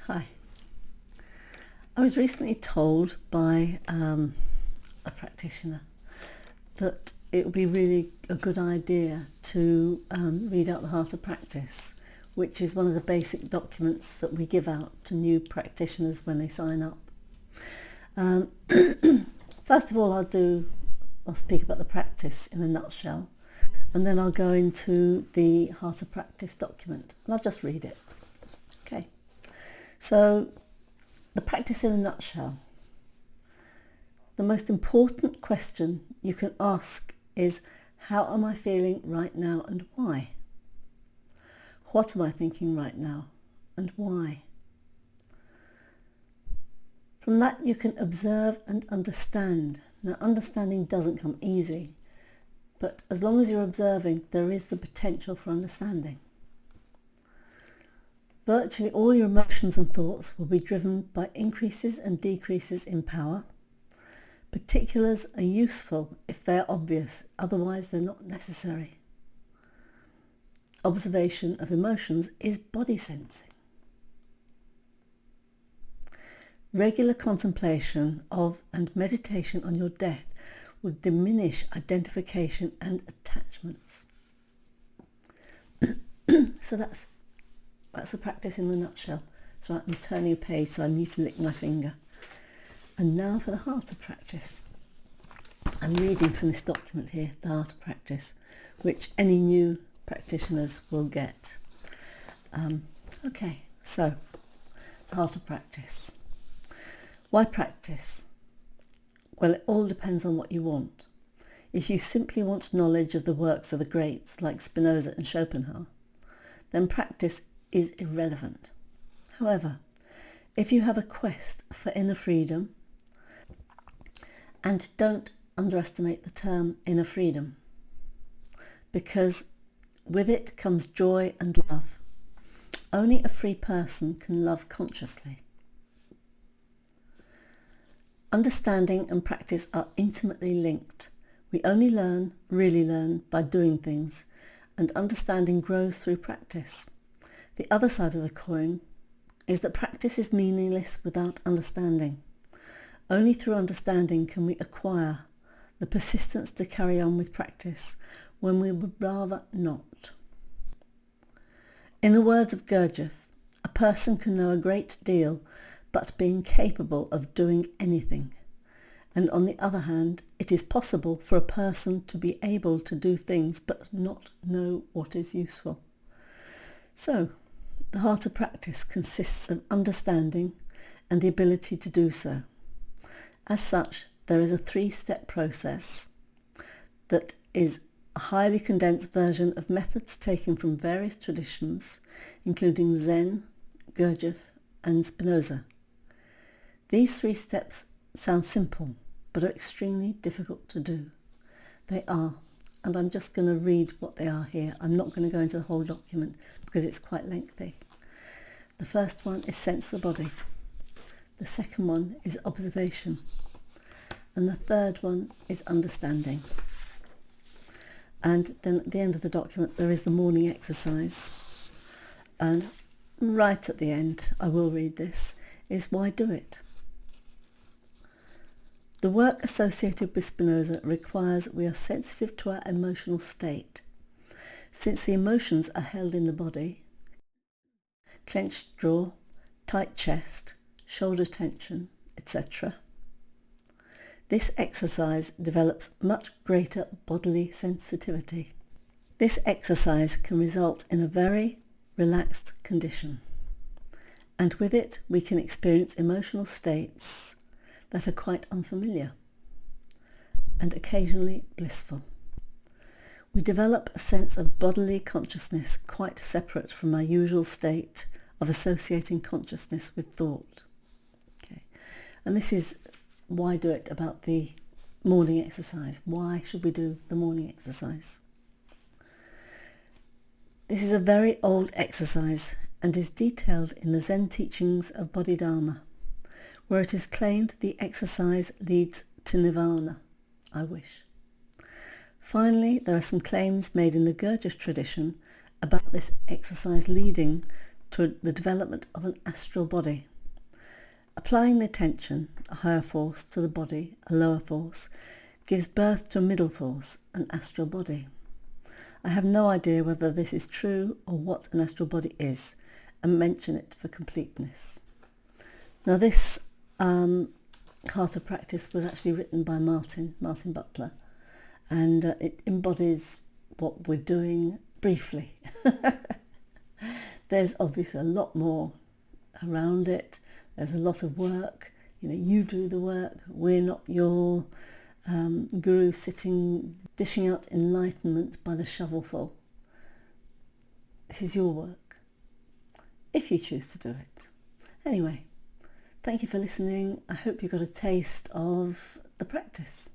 Hi. I was recently told by a practitioner that it would be really a good idea to read out the Heart of Practice, which is one of the basic documents that we give out to new practitioners when they sign up. First of all, I'll speak about the practice in a nutshell, and then I'll go into the Heart of Practice document, and I'll just read it. Okay, so the practice in a nutshell. The most important question you can ask is, how am I feeling right now and why? What am I thinking right now and why? From that you can observe and understand. Now, understanding doesn't come easy, but as long as you're observing, there is the potential for understanding. Virtually all your emotions and thoughts will be driven by increases and decreases in power. Particulars are useful if they're obvious, otherwise they're not necessary. Observation of emotions is body sensing. Regular contemplation of and meditation on your death will diminish identification and attachments. So that's the practice in the nutshell. So I'm turning a page, so I need to lick my finger. And now for the Heart of Practice. I'm reading from this document here, the Heart of Practice, which any new practitioners will get. Okay, so the Heart of Practice. Why practice? Well, it all depends on what you want. If you simply want knowledge of the works of the greats like Spinoza and Schopenhauer, then practice is irrelevant. However, if you have a quest for inner freedom, and don't underestimate the term inner freedom, because with it comes joy and love. Only a free person can love consciously. Understanding and practice are intimately linked. We only really learn by doing things, and understanding grows through practice. The other side of the coin is that practice is meaningless without understanding. Only through understanding can we acquire the persistence to carry on with practice when we would rather not. In the words of Gurdjieff, a person can know a great deal but be incapable of doing anything. And on the other hand, it is possible for a person to be able to do things but not know what is useful. So, the Heart of Practice consists of understanding and the ability to do so. As such, there is a 3-step process that is a highly condensed version of methods taken from various traditions, including Zen, Gurdjieff, and Spinoza. These 3 steps sound simple, but are extremely difficult to do. They are, and I'm just going to read what they are here. I'm not going to go into the whole document because it's quite lengthy. The first one is sense the body. The second one is observation. And the third one is understanding. And then at the end of the document there is the morning exercise. And right at the end, I will read this, is why do it? The work associated with Spinoza requires we are sensitive to our emotional state. Since the emotions are held in the body, clenched jaw, tight chest, shoulder tension, etc. This exercise develops much greater bodily sensitivity. This exercise can result in a very relaxed condition, and with it we can experience emotional states that are quite unfamiliar and occasionally blissful. We develop a sense of bodily consciousness quite separate from our usual state of associating consciousness with thought. Okay. And this is why do it about the morning exercise. Why should we do the morning exercise? This is a very old exercise and is detailed in the Zen teachings of Bodhidharma, where it is claimed the exercise leads to nirvana. I wish. Finally, there are some claims made in the Gurdjieff tradition about this exercise leading to the development of an astral body. Applying the attention, a higher force, to the body, a lower force, gives birth to a middle force, an astral body. I have no idea whether this is true or what an astral body is, and mention it for completeness. Now this Heart of Practice was actually written by Martin Butler, and it embodies what we're doing briefly. There's obviously a lot more around it. There's a lot of work. You do the work. We're not your guru sitting dishing out enlightenment by the shovelful. This is your work, if you choose to do it. Anyway, thank you for listening. I hope you got a taste of the practice.